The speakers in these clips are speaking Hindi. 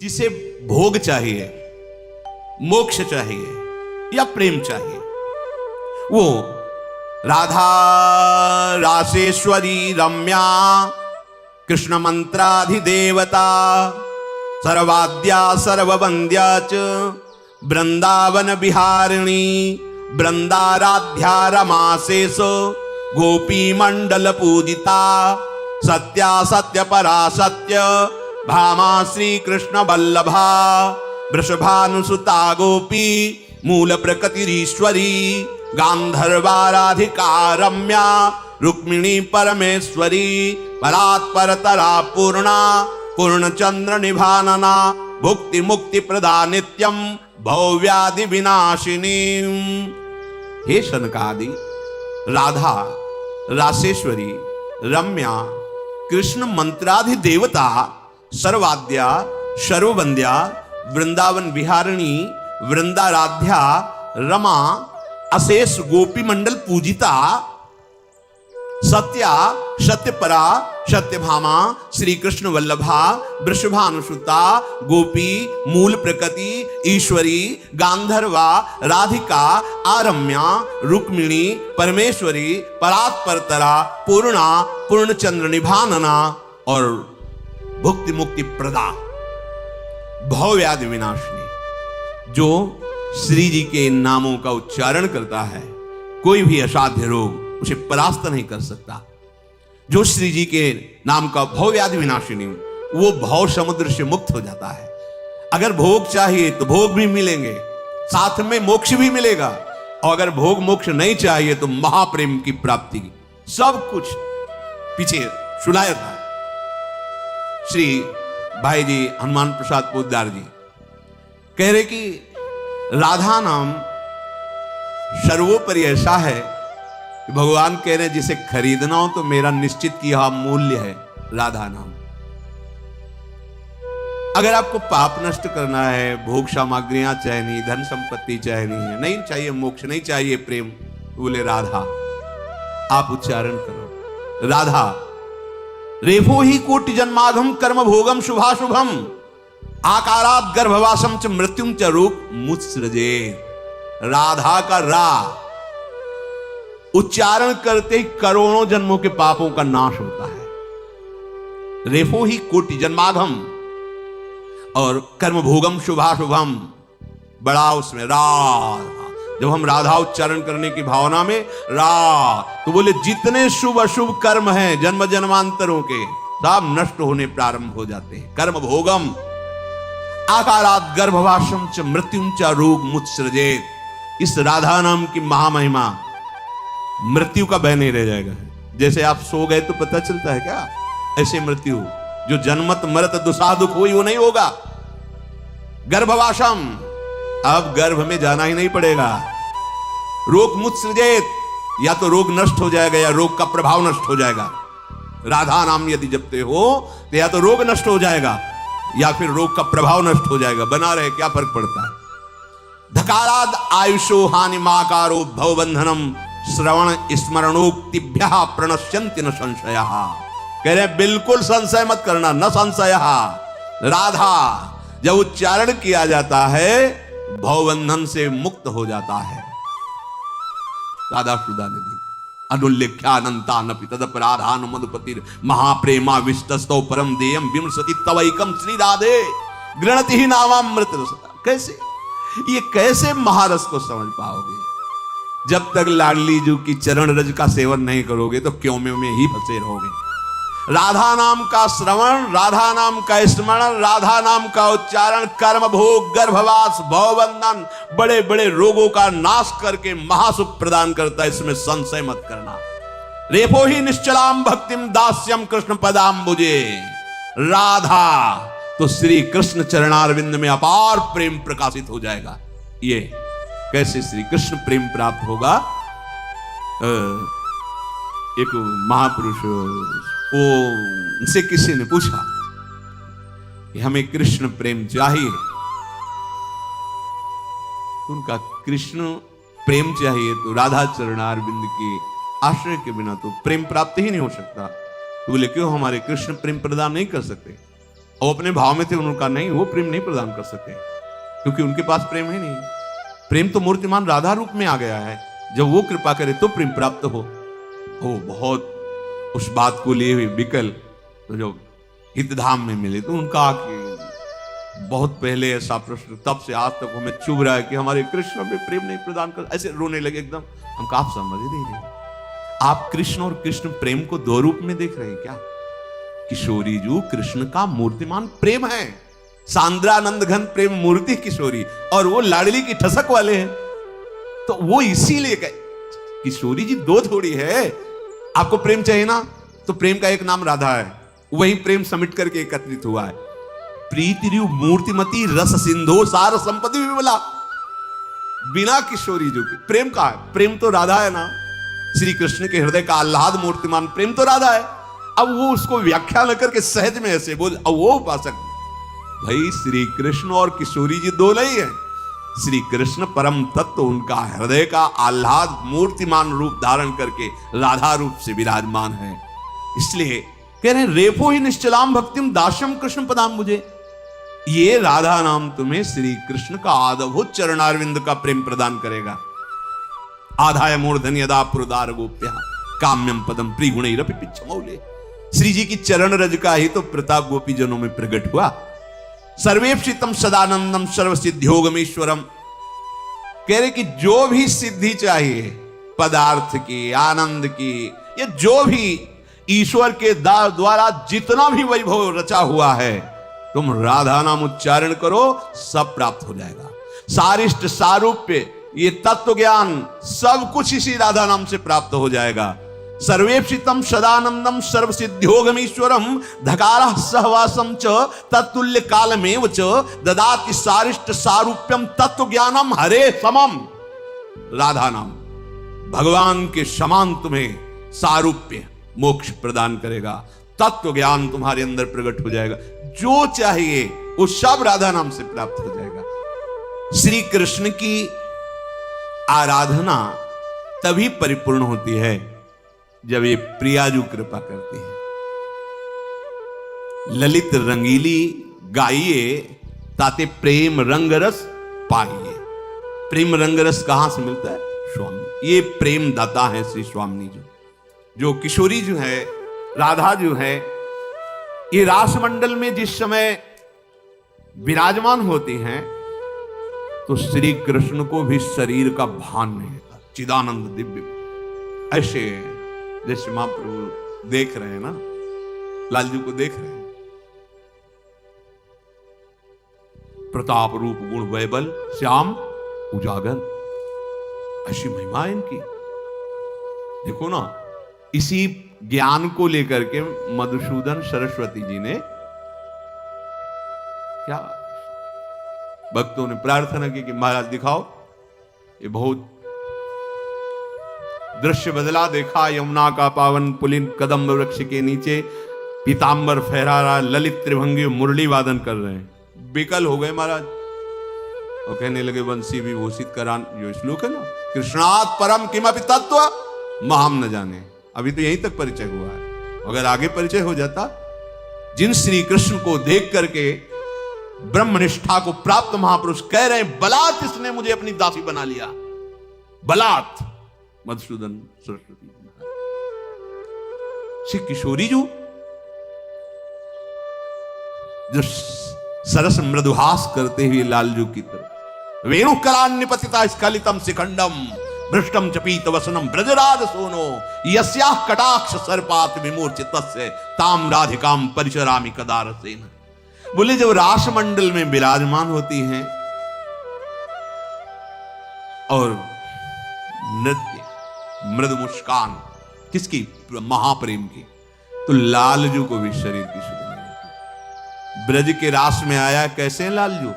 जिसे भोग चाहिए, मोक्ष चाहिए या प्रेम चाहिए, वो राधा रासेश्वरी रम्या कृष्ण मंत्राधिदेवता सर्वाद्या सर्ववंद्या च वृंदावन विहारिणी वृंदाराध्या रमाशेष गोपी मंडल पूजिता सत्या सत्य परा सत्य भामा श्री कृष्ण वल्लभा वृषभानुसुता गोपी मूल प्रकृतिरीश्वरी गांधर्वाराधिका रम्या रुक्मिणी परमेश्वरी परात्परतरा पूर्णा पूर्णचंद्र निभानना भुक्ति मुक्ति प्रदा नित्यम भव्यादि विनाशिनी। हे शनकादि राधा रासेश्वरी रम्या कृष्ण मंत्राधि देवता सर्वाद्या सर्ववंद्या वृंदावन विहारिणी वृंदाराध्या रमा अशेष गोपी मंडल पूजिता सत्या सत्यपरा सत्यभामा श्री कृष्ण वल्लभा वृषभानुसुता गोपी मूल प्रकृति ईश्वरी गांधर्वा राधिका आरम्या रुक्मिणी परमेश्वरी परात्परतरा पूर्णा पूर्णचंद्र निभानना और भुक्ति मुक्ति प्रदा भवव्याधि विनाशिनी। जो श्री जी के नामों का उच्चारण करता है कोई भी असाध्य रोग उसे परास्त नहीं कर सकता। जो श्री जी के नाम का भवव्याधि विनाशिनी वो भव समुद्र से मुक्त हो जाता है। अगर भोग चाहिए तो भोग भी मिलेंगे, साथ में मोक्ष भी मिलेगा, और अगर भोग मोक्ष नहीं चाहिए तो महाप्रेम की प्राप्ति, सब कुछ पीछे सुनाया था। श्री भाई जी हनुमान प्रसाद पोद्दार जी कह रहे कि राधा नाम सर्वोपरि ऐसा है कि भगवान कह रहे जिसे खरीदना हो तो मेरा निश्चित किया मूल्य है राधा नाम। अगर आपको पाप नष्ट करना है, भोग सामग्रियां चाहिए, धन संपत्ति चाहिए है, नहीं चाहिए मोक्ष, नहीं चाहिए प्रेम, बोले राधा आप उच्चारण करो। राधा रेफो ही कोटि जन्माधम कर्म भोगम शुभाशुभम आकारात गर्भवासम च मृत्युम च रूप मुत्सृजे। राधा का रा उच्चारण करते ही करोड़ों जन्मों के पापों का नाश होता है। रेफो ही कोटि जन्माधम और कर्म भोगम शुभाशुभम, बड़ा उसमें राधा। जब हम राधा उच्चारण करने की भावना में रा तो बोले जितने शुभ अशुभ कर्म हैं जन्म जन्मांतरों के सब नष्ट होने प्रारंभ हो जाते हैं। कर्म भोगम आकारात गर्भवासम च मृत्युम च रोग मुत्सृजेत। इस राधा नाम की महामहिमा मृत्यु का भय नहीं रह जाएगा। जैसे आप सो गए तो पता चलता है क्या, ऐसे मृत्यु जो जन्मत मरत दुसादुख हुई वो नहीं होगा। गर्भवासम, अब गर्भ में जाना ही नहीं पड़ेगा। रोग मुत्सृजेत, या तो रोग नष्ट हो जाएगा या रोग का प्रभाव नष्ट हो जाएगा। राधा नाम यदि जपते हो तो या तो रोग नष्ट हो जाएगा या फिर रोग का प्रभाव नष्ट हो जाएगा। बना रहे क्या फर्क पड़ता है। धकाराद आयुषो हानि माकारो भवबंधनम श्रवण स्मरणोक्तिभ्य प्रणश्यन्ति न संशय। कह रहे बिल्कुल संशय मत करना, न संशय। राधा जब उच्चारण किया जाता है भवबंधन से मुक्त हो जाता है। राधा सुधा नदी अनुल्लेख्यानंता नपि तदपराधान मधुपतिर महाप्रेमा विस्तस्तो परम देयम विमसति तवैकम श्री राधे गृणति ही नामामृत रस। कैसे ये कैसे महारस को समझ पाओगे जब तक लाडली जू की चरण रज का सेवन नहीं करोगे तो क्यों में ही फंसे रहोगे। राधा नाम का श्रवण, राधा नाम का स्मरण, राधा नाम का उच्चारण कर्म भोग गर्भवास भवबंधन बड़े बड़े रोगों का नाश करके महासुख प्रदान करता है। इसमें संशय मत करना। रेफो ही निश्चलाम भक्तिम दास्यम कृष्ण पदाम्बुजे। राधा तो श्री कृष्ण चरणारविंद में अपार प्रेम प्रकाशित हो जाएगा। ये कैसे श्री कृष्ण प्रेम प्राप्त होगा। एक महापुरुष वो उनसे किसी ने पूछा कि हमें कृष्ण प्रेम चाहिए। उनका कृष्ण प्रेम चाहिए तो राधा चरणारविंद के आश्रय के बिना तो प्रेम प्राप्त ही नहीं हो सकता। तो बोले क्यों हमारे कृष्ण प्रेम प्रदान नहीं कर सकते। और अपने भाव में थे, उन्होंने कहा नहीं, वो प्रेम नहीं प्रदान कर सकते क्योंकि उनके पास प्रेम है नहीं। प्रेम तो मूर्तिमान राधा रूप में आ गया है, जब वो कृपा करे तो प्रेम प्राप्त हो। वो बहुत उस बात को लिए हुए विकल, तो जब हितधाम में मिले तो उनका कि बहुत पहले ऐसा प्रश्न, तब से आज तक हमें चुभ रहा है कि हमारे कृष्ण में प्रेम नहीं प्रदान कर, ऐसे रोने लगे एकदम। हम कहा आप समझ ही नहीं रहे, आप कृष्ण और कृष्ण प्रेम को दो रूप में देख रहे हैं क्या? किशोरी जो कृष्ण का मूर्तिमान प्रेम है, सांद्रानंद घन प्रेम मूर्ति किशोरी, और वो लाडली की ठसक वाले हैं। तो वो इसीलिए किशोरी जी दो थोड़ी है। आपको प्रेम चाहिए ना, तो प्रेम का एक नाम राधा है, वही प्रेम समिट करके एकत्रित हुआ है। प्रीति मूर्तिमती रस सिंधो सार संपत्ति विमला, बिना किशोरी जो की प्रेम का है। प्रेम तो राधा है ना, श्री कृष्ण के हृदय का आह्लाद मूर्तिमान प्रेम तो राधा है। अब वो उसको व्याख्या न करके सहज में ऐसे बोल, अब वो उपासक भाई श्री कृष्ण और किशोरी जी दो नहीं है। श्री कृष्ण परम तत्व, उनका हृदय का आह्लाद मूर्तिमान रूप धारण करके राधा रूप से विराजमान है। इसलिए कह रहे हैं रेफो ही निश्चलाम भक्तिम दास्यम कृष्ण पदाम मुझे, ये राधा नाम तुम्हें श्री कृष्ण का आदभूत चरणारविंद का प्रेम प्रदान करेगा। आधाय मूर्धन यदा पुरदार गोप्या काम्यम पदम प्रिगुणैरपि पिच्छमौले, श्री जी की चरण रज का ही तो प्रताप गोपी जनों में प्रकट हुआ। सर्वेप्सितम सदानंदम सर्व सिद्धियोगमेश्वरम, कह रहे कि जो भी सिद्धि चाहिए पदार्थ की, आनंद की, ये जो भी ईश्वर के द्वारा जितना भी वैभव रचा हुआ है, तुम राधा नाम उच्चारण करो, सब प्राप्त हो जाएगा। सारिष्ट सारूप्य, ये तत्व ज्ञान, सब कुछ इसी राधा नाम से प्राप्त हो जाएगा। सर्वेप्सितम सदानंदम सर्व सिद्धियोगमीश्वरम धकारः सहवासम च तत्तुल्य कालमेव च ददाति सारिष्ट सारूप्यम तत्व ज्ञानम हरे समम, राधा नाम भगवान के समान तुम्हें सारूप्य मोक्ष प्रदान करेगा, तत्व ज्ञान तुम्हारे अंदर प्रकट हो जाएगा, जो चाहिए वो सब राधा नाम से प्राप्त हो जाएगा। श्री कृष्ण की आराधना तभी परिपूर्ण होती है जब ये प्रियाजू कृपा करती है। ललित रंगीली गाइए ताते प्रेम रंग रस पाइए। प्रेम रंग रस कहां से मिलता है? स्वामी, ये प्रेम दाता है श्री स्वामी जो किशोरी जो है, राधा जो है, ये रास मंडल में जिस समय विराजमान होती हैं तो श्री कृष्ण को भी शरीर का भान नहीं रहता। चिदानंद दिव्य ऐसे जैसे महाप्रभु देख रहे हैं ना, लालजू को देख रहे हैं, प्रताप रूप गुण वैबल श्याम उजागर, ऐसी महिमा इनकी। देखो ना, इसी ज्ञान को लेकर के मधुसूदन सरस्वती जी ने क्या भक्तों ने प्रार्थना की कि महाराज दिखाओ, ये बहुत दृश्य बदला। देखा यमुना का पावन पुलिन कदम्ब वृक्ष के नीचे पीतांबर फहरा रहा ललित त्रिभंगी मुरली वादन कर रहे हैं। विकल हो गए महाराज और कहने लगे वंशी विभूषित करान, जो श्लोक है ना, कृष्णात् परम किमपि तत्व महम न जाने। अभी तो यहीं तक परिचय हुआ है, अगर आगे परिचय हो जाता, जिन श्री कृष्ण को देख करके ब्रह्मनिष्ठा को प्राप्त महापुरुष कह रहे हैं बलात् इसने मुझे अपनी दासी बना लिया, बलात्। मधुसूदन सरस्वती श्री किशोरी जो सरस मृदुहास करते हुए लालजू की तरफ, वेणुकलान्यपतिता स्खलितम शिखंडम भ्रष्टम चपीत वसनम ब्रजराज सोनो यस्याः कटाक्ष सर्पात विमूर्छितस्य ताम राधिकाम परिचरामि कदारसेन। बोले जब रास मंडल में विराजमान होती हैं और नृत्य मृदु मुस्कान किसकी? महाप्रेम की, तो लालजू को भी शरीर की सुधि नहीं होती। ब्रज के रास में आया कैसे लालजू?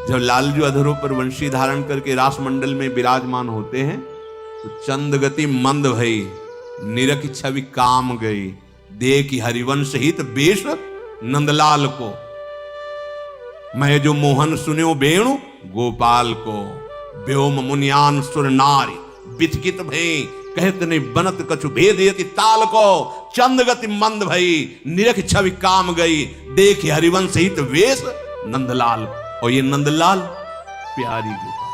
जब लालजू अधरों पर वंशी धारण करके रास मंडल में विराजमान होते हैं तो चंद गति मंद भई, निरख छवि काम गई, देखी हरिवंश हित बेश नंदलाल को, मैं जो मोहन सुन्यो वेणु गोपाल को, व्योम मुनियान सुर नारी बिथकित भई कहत ने बनत कछु भेद यति ताल को, चंदगति मंद भई, निरख छवि काम गई, देख हरिवंश हित वेश नंदलाल। और ये नंदलाल प्यारी गुफा,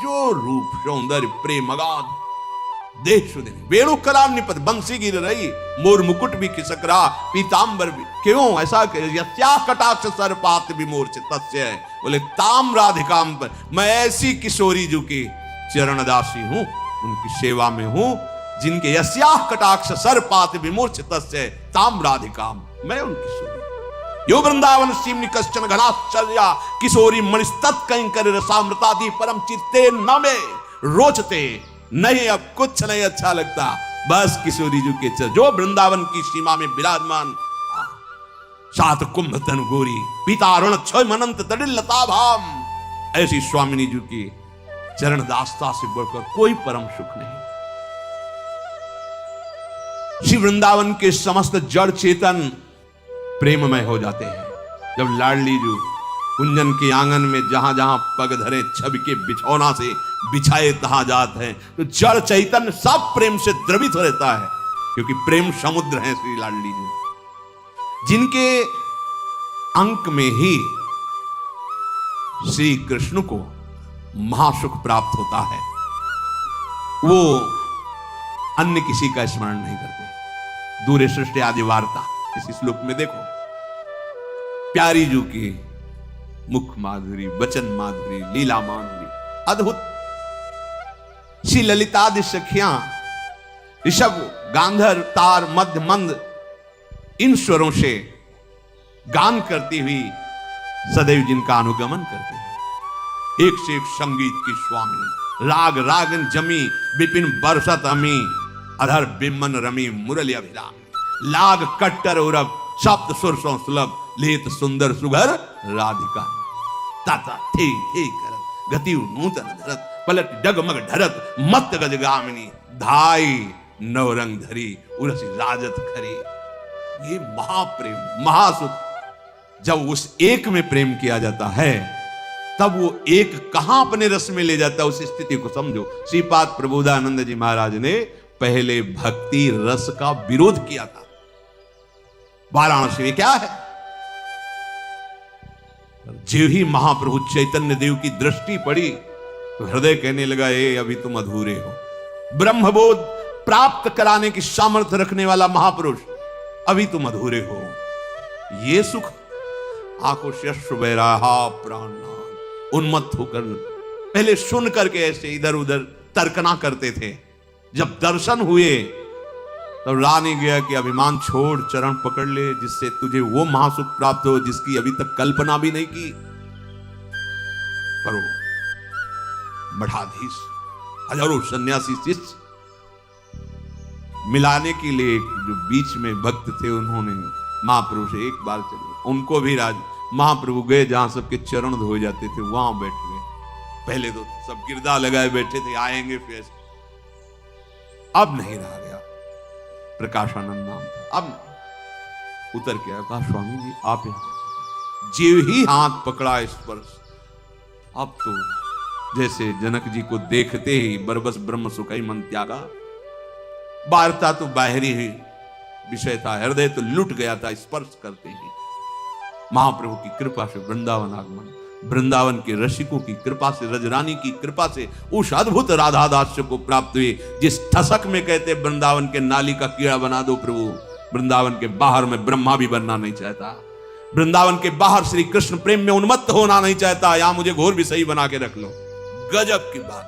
जो रूप सौंदर्य प्रेम अगाध, देख सुदिन वेणु करार निपत, बंसी गिर रही, मोर मुकुट भी खिसक रहा, पीतांबर भी। क्यों ऐसा? यस्या कटाक्ष सर्पात विमूर्छित तस्य, बोले ताम राधिकाम पर, मैं ऐसी किशोरी जो की चरणदासी हूं, उनकी सेवा में हूं, जिनके यस्या कटाक्ष सर्पात विमूर्छित तस्य ताम राधिकाम, मैं उनकी किशोरी। यो वृंदावन सीमनि कश्चन घनाश्चर्या, किशोरी मणिस्तत् कंकर रसामृतादि परम चित्ते न में रोचते। नहीं, अब कुछ नहीं अच्छा लगता, बस किशोरी जी के चर जो वृंदावन की सीमा में विराजमान, सात कुंभ तन गोरी, पीतारुण क्षय मनंत तडिल लता भाम, ऐसी स्वामिनी जी की चरण दास्ता से बढ़कर कोई परम सुख नहीं। श्री वृंदावन के समस्त जड़ चेतन प्रेममय हो जाते हैं जब लाडली जी कुंजन के आंगन में जहां जहां पग धरे छवि के बिछौना से बिछाए तहां जात है, तो जड़ चैतन्य सब प्रेम से द्रवित रहता है, क्योंकि प्रेम समुद्र है श्री लाडली जी, जिनके अंक में ही श्री कृष्ण को महासुख प्राप्त होता है। वो अन्य किसी का स्मरण नहीं करते। दूरे सृष्टि आदि वार्ता इस श्लोक में देखो, प्यारी जू की मुख माधुरी, वचन माधुरी, लीला माधुरी अद्भुत। श्री ललितादि सखियां ऋषभ, गांधर, तार, मध्य, मंद इन स्वरों से गान करती हुई सदैव जिनका अनुगमन करते हैं। एक से एक संगीत की स्वामी, राग रागन जमी, विपिन बरसत अमी, अधर बिम्मन रमी, मुरली अभिरामी, लाग कट्टर उरब, शब्द सुर सो सुलभ, लेत सुंदर सुघर राधिका, ताता थे करत, गति नूतन धरत, पलट डगमग ढरत, मत गजगामिनी, धाई नवरंग धरी, उरसी राजत खरी। ये महाप्रेम, महासुख। जब उस एक में प्रेम किया जाता है, तब वो एक कहां अपने रस में ले जाता है, उस स्थिति को समझो। श्रीपाद प्रबोधानंद जी महाराज ने पहले भक्ति रस का विरोध किया था। वाराणसी में क्या है, जो ही महाप्रभु चैतन्य देव की दृष्टि पड़ी तो हृदय कहने लगा, ए अभी तुम अधूरे हो। ब्रह्मबोध प्राप्त कराने की सामर्थ्य रखने वाला महापुरुष, अभी तुम अधूरे हो। ये सुख आंखों से अश्रु बह रहा, प्राणनाथ उन्मत्त होकर पहले सुन करके ऐसे इधर उधर तर्कना करते थे। जब दर्शन हुए तब रानी गया कि अभिमान छोड़, चरण पकड़ ले, जिससे तुझे वो महासुख प्राप्त हो जिसकी अभी तक कल्पना भी नहीं की। पर वो मठाधीश, हजारों सन्यासी शिष्य मिलाने के लिए जो बीच में भक्त थे, उन्होंने महाप्रभु से एक बार चले, उनको भी महाप्रभु गए जहां सबके चरण धोए जाते थे, वहां बैठ गए। पहले तो सब गिरदा लगाए बैठे थे, आएंगे फिर, अब नहीं रहा गया। प्रकाशानंद नाम था, अब उतर के आया, कहा स्वामी जी आप यहां। जीव ही हाथ पकड़ा स्पर्श, अब तो जैसे जनक जी को देखते ही बरबस ब्रह्म सुखाई मन त्यागा। वार्ता तो बाहरी ही विषय था, हृदय तो लुट गया था स्पर्श करते ही। महाप्रभु की कृपा से वृंदावन आगमन, वृंदावन के रसिकों की कृपा से, रजरानी की कृपा से उस अद्भुत राधा दास्य को प्राप्त हुए जिस ठसक में कहते वृंदावन के नाली का कीड़ा बना दो प्रभु। वृंदावन के बाहर में ब्रह्मा भी बनना नहीं चाहता, वृंदावन के बाहर श्री कृष्ण प्रेम में उन्मत्त होना नहीं चाहता, यहां मुझे घोर विषयी बना के रख लो। गजब की बात।